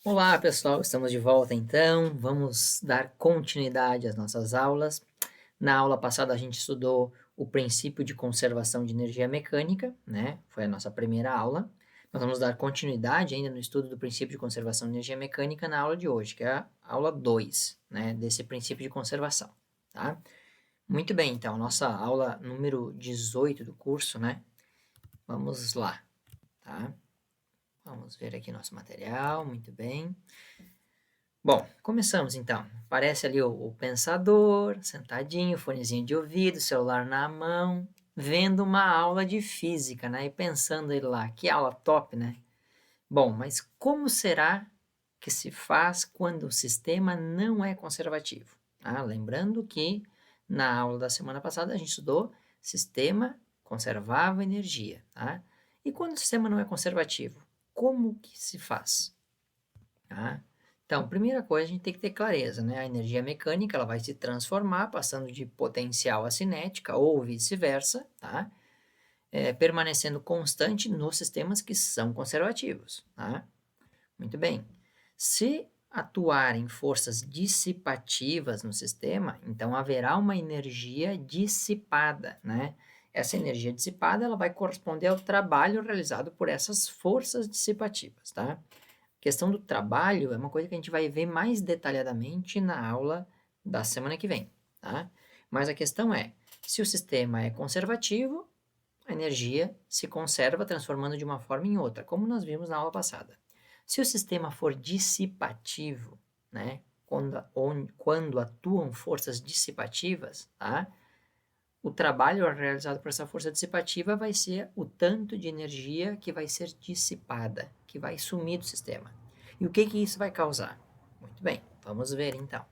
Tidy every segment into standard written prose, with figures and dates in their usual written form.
Olá, pessoal, estamos de volta então. Vamos dar continuidade às nossas aulas. Na aula passada a gente estudou o princípio de conservação de energia mecânica, né? Foi a nossa primeira aula. Nós vamos dar continuidade ainda no estudo do princípio de conservação de energia mecânica na aula de hoje, que é a aula 2, né, desse princípio de conservação, tá? Muito bem, então, nossa aula número 18 do curso, né? Vamos lá, tá? Vamos ver aqui nosso material, muito bem. Bom, começamos então. Aparece ali o pensador, sentadinho, fonezinho de ouvido, celular na mão, vendo uma aula de física, né? E pensando ele lá, que aula top, né? Bom, mas como será que se faz quando o sistema não é conservativo? Lembrando que na aula da semana passada a gente estudou sistema conservava energia, tá? E quando o sistema não é conservativo, como que se faz? Tá? Então, primeira coisa, a gente tem que ter clareza, né? A energia mecânica, ela vai se transformar, passando de potencial a cinética, ou vice-versa, tá? Permanecendo constante nos sistemas que são conservativos, tá? Muito bem. Se atuarem forças dissipativas no sistema, então haverá uma energia dissipada, né? Essa energia dissipada, ela vai corresponder ao trabalho realizado por essas forças dissipativas, tá? Questão do trabalho é uma coisa que a gente vai ver mais detalhadamente na aula da semana que vem, tá? Mas a questão é, se o sistema é conservativo, a energia se conserva transformando de uma forma em outra, como nós vimos na aula passada. Se o sistema for dissipativo, né, quando atuam forças dissipativas, tá? O trabalho realizado por essa força dissipativa vai ser o tanto de energia que vai ser dissipada, que vai sumir do sistema. E o que que isso vai causar? Muito bem, vamos ver então.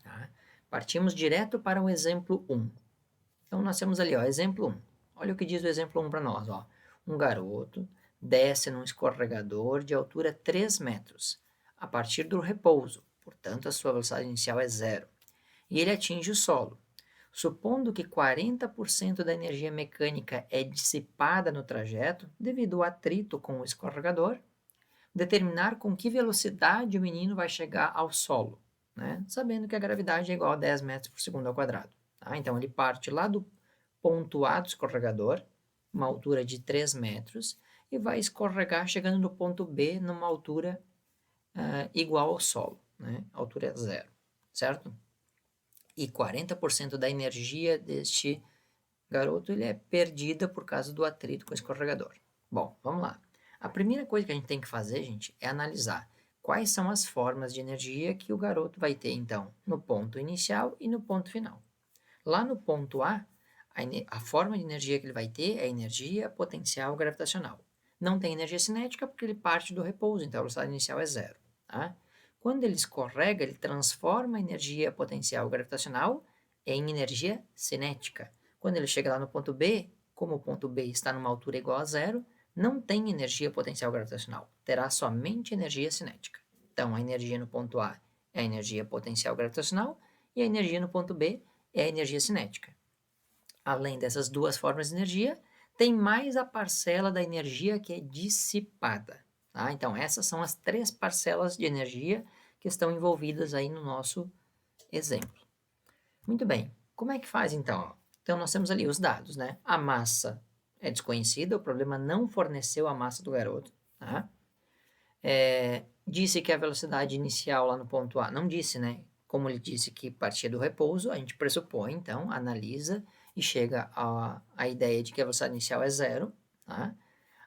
Tá? Partimos direto para o exemplo 1. Então, nós temos ali, ó, exemplo 1. Olha o que diz o exemplo 1 para nós. Ó. Um garoto desce num escorregador de altura 3 metros, a partir do repouso, portanto, a sua velocidade inicial é zero, e ele atinge o solo. Supondo que 40% da energia mecânica é dissipada no trajeto devido ao atrito com o escorregador, determinar com que velocidade o menino vai chegar ao solo, né? Sabendo que a gravidade é igual a 10 metros por segundo ao quadrado. Tá? Então, ele parte lá do ponto A do escorregador, uma altura de 3 metros, e vai escorregar chegando no ponto B numa altura igual ao solo, né? Altura zero, certo? E 40% da energia deste garoto ele é perdida por causa do atrito com o escorregador. Bom, vamos lá. A primeira coisa que a gente tem que fazer, gente, é analisar quais são as formas de energia que o garoto vai ter, então, no ponto inicial e no ponto final. Lá no ponto A, a forma de energia que ele vai ter é energia potencial gravitacional. Não tem energia cinética porque ele parte do repouso, então a velocidade inicial é zero. Tá? Quando ele escorrega, ele transforma a energia potencial gravitacional em energia cinética. Quando ele chega lá no ponto B, como o ponto B está numa altura igual a zero, não tem energia potencial gravitacional, terá somente energia cinética. Então, a energia no ponto A é a energia potencial gravitacional e a energia no ponto B é a energia cinética. Além dessas duas formas de energia, tem mais a parcela da energia que é dissipada. Tá? Então, essas são as três parcelas de energia que estão envolvidas aí no nosso exemplo. Muito bem. Como é que faz então? Então, nós temos ali os dados, né? A massa é desconhecida, o problema não forneceu a massa do garoto. Tá? Disse que a velocidade inicial lá no ponto A, não disse, né? Como ele disse que partia do repouso, a gente pressupõe, então, analisa e chega à ideia de que a velocidade inicial é zero, tá?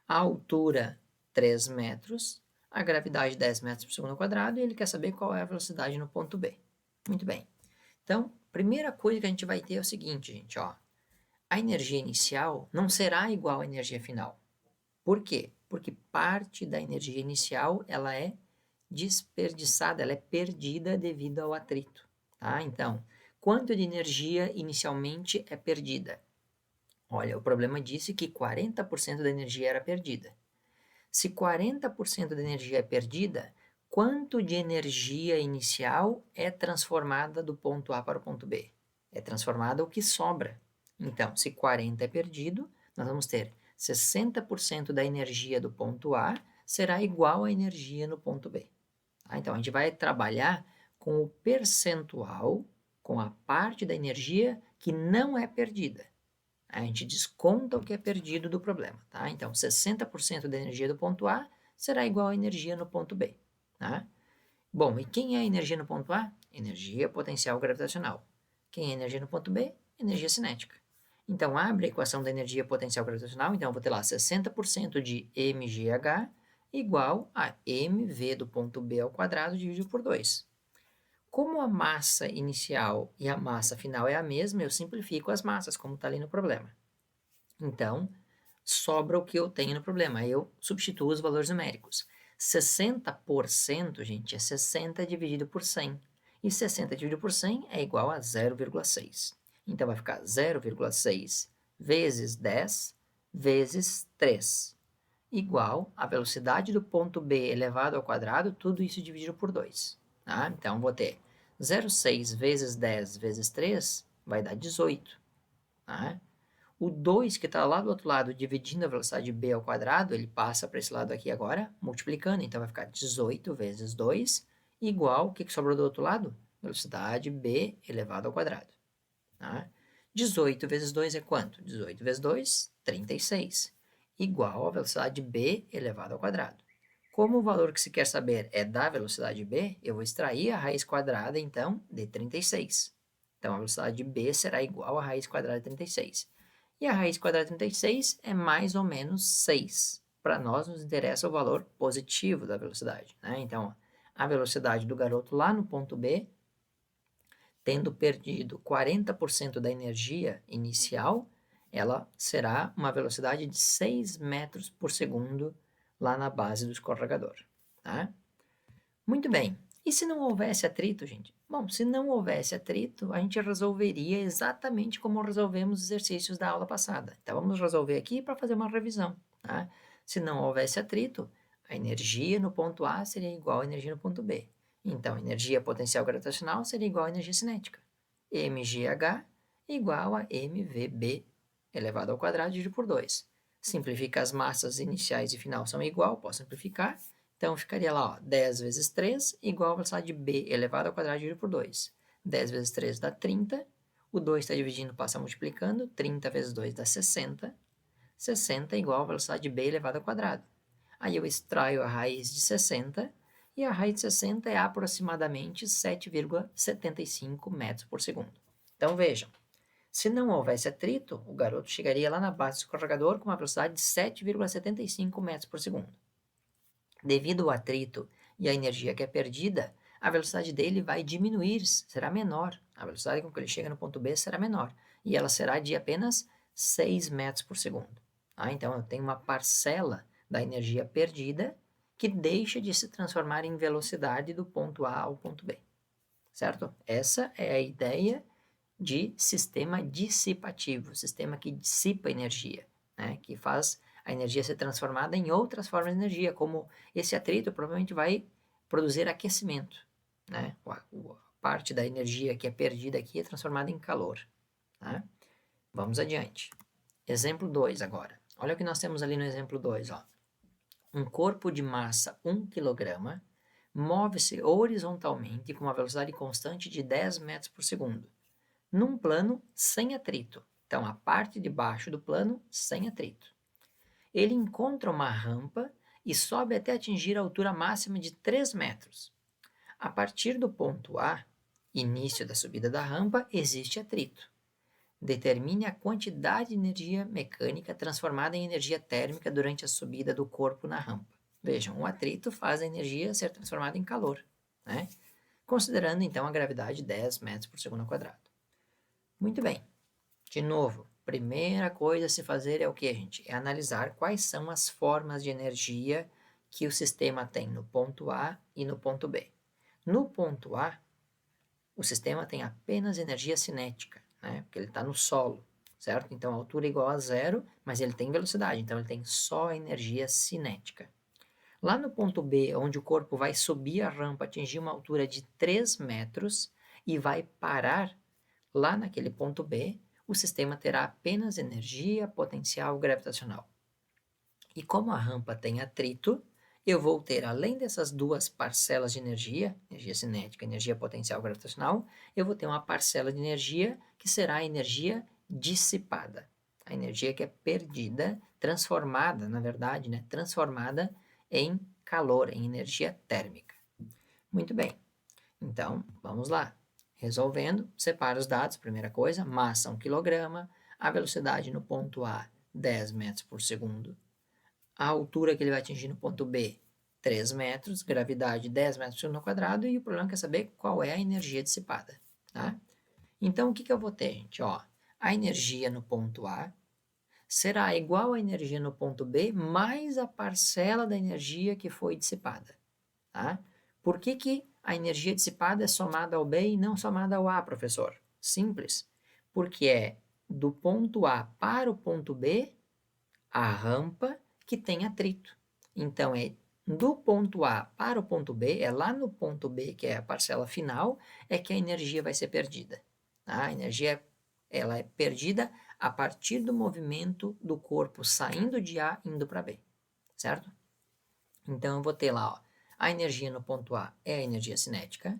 A altura 3 metros, a gravidade 10 metros por segundo ao quadrado, e ele quer saber qual é a velocidade no ponto B. Muito bem. Então, primeira coisa que a gente vai ter é o seguinte, gente, ó. A energia inicial não será igual à energia final. Por quê? Porque parte da energia inicial ela é desperdiçada, ela é perdida devido ao atrito. Tá? Então, quanto de energia inicialmente é perdida? Olha, o problema disse que 40% da energia era perdida. Se 40% da energia é perdida, quanto de energia inicial é transformada do ponto A para o ponto B? É transformada o que sobra. Então, se 40 é perdido, nós vamos ter 60% da energia do ponto A será igual à energia no ponto B. Tá? Então, a gente vai trabalhar com o percentual, com a parte da energia que não é perdida. A gente desconta o que é perdido do problema. Tá? Então, 60% da energia do ponto A será igual à energia no ponto B. Tá? Bom, e quem é a energia no ponto A? Energia potencial gravitacional. Quem é a energia no ponto B? Energia cinética. Então, abre a equação da energia potencial gravitacional. Então, eu vou ter lá 60% de mgh igual a mv do ponto B ao quadrado dividido por 2. Como a massa inicial e a massa final é a mesma, eu simplifico as massas, como está ali no problema. Então, sobra o que eu tenho no problema. Aí eu substituo os valores numéricos. 60%, gente, é 60 dividido por 100. E 60 dividido por 100 é igual a 0,6. Então, vai ficar 0,6 vezes 10 vezes 3, igual a velocidade do ponto B elevado ao quadrado, tudo isso dividido por 2. Tá? Então, vou ter 0,6 vezes 10 vezes 3 vai dar 18. Tá? O 2 que está lá do outro lado, dividindo a velocidade b ao quadrado, ele passa para esse lado aqui agora, multiplicando. Então, vai ficar 18 vezes 2 igual, o que sobrou do outro lado? Velocidade b elevado ao quadrado. Tá? 18 vezes 2 é quanto? 18 vezes 2, 36. Igual a velocidade b elevado ao quadrado. Como o valor que se quer saber é da velocidade b, eu vou extrair a raiz quadrada, então, de 36. Então, a velocidade b será igual à raiz quadrada de 36. E a raiz quadrada de 36 é mais ou menos 6. Para nós, nos interessa o valor positivo da velocidade. Né? Então, a velocidade do garoto lá no ponto B, tendo perdido 40% da energia inicial, ela será uma velocidade de 6 metros por segundo lá na base do escorregador. Tá? Muito bem. E se não houvesse atrito, gente? Bom, se não houvesse atrito, a gente resolveria exatamente como resolvemos os exercícios da aula passada. Então, vamos resolver aqui para fazer uma revisão. Tá? Se não houvesse atrito, a energia no ponto A seria igual à energia no ponto B. Então, a energia potencial gravitacional seria igual à energia cinética. mgh igual a mvb elevado ao quadrado dividido por 2. Simplifica as massas iniciais e final são igual, posso simplificar. Então, ficaria lá, ó, 10 vezes 3 igual a velocidade de b elevado ao quadrado dividido por 2. 10 vezes 3 dá 30. O 2 está dividindo, passa multiplicando. 30 vezes 2 dá 60. 60 igual a velocidade de b elevado ao quadrado. Aí eu extraio a raiz de 60. E a raiz de 60 é aproximadamente 7,75 metros por segundo. Então, vejam. Se não houvesse atrito, o garoto chegaria lá na base do escorregador com uma velocidade de 7,75 metros por segundo. Devido ao atrito e à energia que é perdida, a velocidade dele vai diminuir, será menor. A velocidade com que ele chega no ponto B será menor. E ela será de apenas 6 metros por segundo. Então, eu tenho uma parcela da energia perdida que deixa de se transformar em velocidade do ponto A ao ponto B. Certo? Essa é a ideia de sistema dissipativo, sistema que dissipa energia, né? Que faz a energia ser transformada em outras formas de energia, como esse atrito provavelmente vai produzir aquecimento, né? A parte da energia que é perdida aqui é transformada em calor. Tá? Vamos adiante. Exemplo 2 agora. Olha o que nós temos ali no exemplo 2. Ó. Um corpo de massa 1 kg move-se horizontalmente com uma velocidade constante de 10 metros por segundo, num plano sem atrito. Então, a parte de baixo do plano sem atrito. Ele encontra uma rampa e sobe até atingir a altura máxima de 3 metros. A partir do ponto A, início da subida da rampa, existe atrito. Determine a quantidade de energia mecânica transformada em energia térmica durante a subida do corpo na rampa. Vejam, o atrito faz a energia ser transformada em calor, né? Considerando então a gravidade 10 metros por segundo ao quadrado. Muito bem. De novo, primeira coisa a se fazer é o que, gente? É analisar quais são as formas de energia que o sistema tem no ponto A e no ponto B. No ponto A, o sistema tem apenas energia cinética, né? Porque ele está no solo, certo? Então, a altura é igual a zero, mas ele tem velocidade, então ele tem só energia cinética. Lá no ponto B, onde o corpo vai subir a rampa, atingir uma altura de 3 metros e vai parar lá naquele ponto B, o sistema terá apenas energia potencial gravitacional. E como a rampa tem atrito, eu vou ter, além dessas duas parcelas de energia, energia cinética e energia potencial gravitacional, eu vou ter uma parcela de energia que será a energia dissipada. A energia que é perdida, transformada, na verdade, né, transformada em calor, em energia térmica. Muito bem. Então, vamos lá. Resolvendo, separa os dados. Primeira coisa, massa 1 kg, a velocidade no ponto A, 10 metros por segundo. A altura que ele vai atingir no ponto B, 3 metros, gravidade 10 metros por segundo ao quadrado, e o problema é saber qual é a energia dissipada, tá? Então, o que eu vou ter, gente? Ó, a energia no ponto A será igual à energia no ponto B mais a parcela da energia que foi dissipada, tá? Por que a energia dissipada é somada ao B e não somada ao A, professor? Simples, porque é do ponto A para o ponto B a rampa que tem atrito. Então, é do ponto A para o ponto B, é lá no ponto B, que é a parcela final, é que a energia vai ser perdida. Tá? A energia ela é perdida a partir do movimento do corpo saindo de A indo para B, certo? Então, eu vou ter lá, ó, a energia no ponto A é a energia cinética,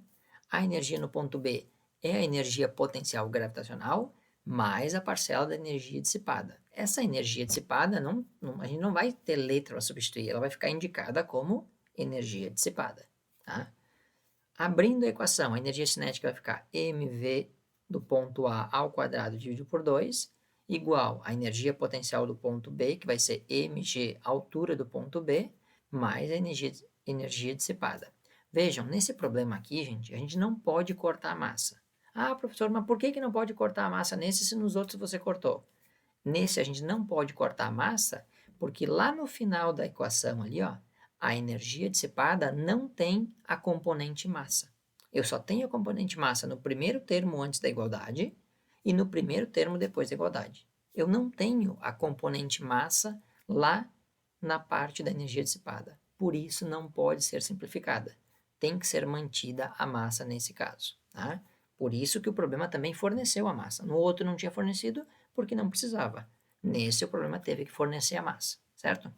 a energia no ponto B é a energia potencial gravitacional, mais a parcela da energia dissipada. Essa energia dissipada, a gente não vai ter letra para substituir, ela vai ficar indicada como energia dissipada. Tá? Abrindo a equação, a energia cinética vai ficar mv do ponto A ao quadrado dividido por 2, igual à energia potencial do ponto B, que vai ser mg, altura do ponto B, mais a energia dissipada. Vejam, nesse problema aqui, gente, a gente não pode cortar a massa. Ah, professor, mas por que não pode cortar a massa nesse se nos outros você cortou? Nesse a gente não pode cortar a massa, porque lá no final da equação ali, ó, a energia dissipada não tem a componente massa. Eu só tenho a componente massa no primeiro termo antes da igualdade e no primeiro termo depois da igualdade. Eu não tenho a componente massa lá na parte da energia dissipada. Por isso não pode ser simplificada. Tem que ser mantida a massa nesse caso. Tá? Por isso que o problema também forneceu a massa. No outro não tinha fornecido porque não precisava. Nesse o problema teve que fornecer a massa, certo?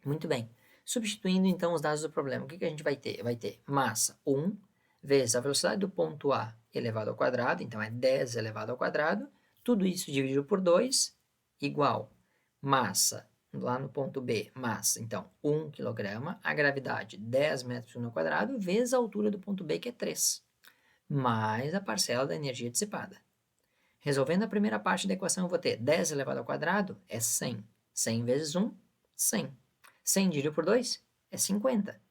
Muito bem. Substituindo então os dados do problema, o que a gente vai ter? Vai ter massa 1 vezes a velocidade do ponto A elevado ao quadrado, então é 10 elevado ao quadrado, tudo isso dividido por 2, igual massa, lá no ponto B, massa, então 1 kg, a gravidade 10 metros por segundo ao quadrado, vezes a altura do ponto B, que é 3, mais a parcela da energia dissipada. Resolvendo a primeira parte da equação, eu vou ter 10 elevado ao quadrado é 100. 100 vezes 1, 100. 100 dividido por 2 é 50.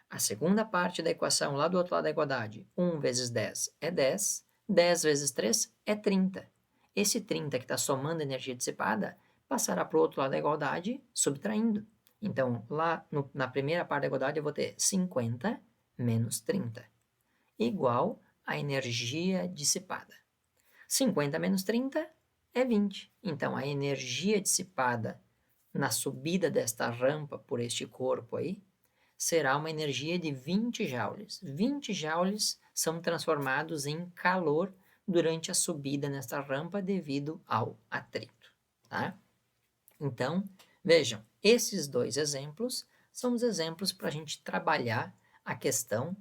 A segunda parte da equação, lá do outro lado da igualdade, 1 vezes 10 é 10. 10 vezes 3 é 30. Esse 30 que está somando a energia dissipada passará para o outro lado da igualdade, subtraindo. Então, lá na primeira parte da igualdade, eu vou ter 50 menos 30, igual a energia dissipada. 50 menos 30 é 20. Então, a energia dissipada na subida desta rampa por este corpo aí será uma energia de 20 joules. 20 joules são transformados em calor durante a subida nesta rampa devido ao atrito. Tá? Então, vejam, esses dois exemplos são os exemplos para a gente trabalhar a questão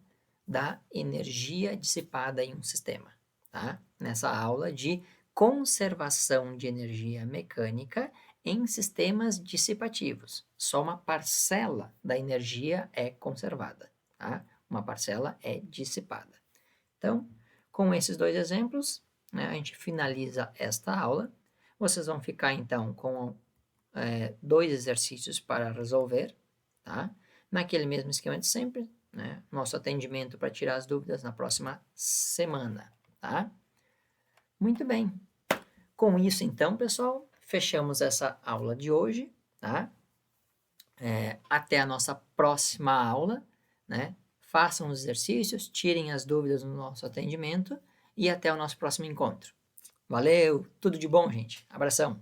da energia dissipada em um sistema. Tá? Nessa aula de conservação de energia mecânica em sistemas dissipativos. Só uma parcela da energia é conservada, tá? Uma parcela é dissipada. Então, com esses dois exemplos, né, a gente finaliza esta aula. Vocês vão ficar, então, com dois exercícios para resolver, tá? Naquele mesmo esquema de sempre, né? Nosso atendimento para tirar as dúvidas na próxima semana, tá? Muito bem. Com isso, então, pessoal, fechamos essa aula de hoje, tá? Até a nossa próxima aula, né? Façam os exercícios, tirem as dúvidas no nosso atendimento e até o nosso próximo encontro. Valeu, tudo de bom, gente. Abração.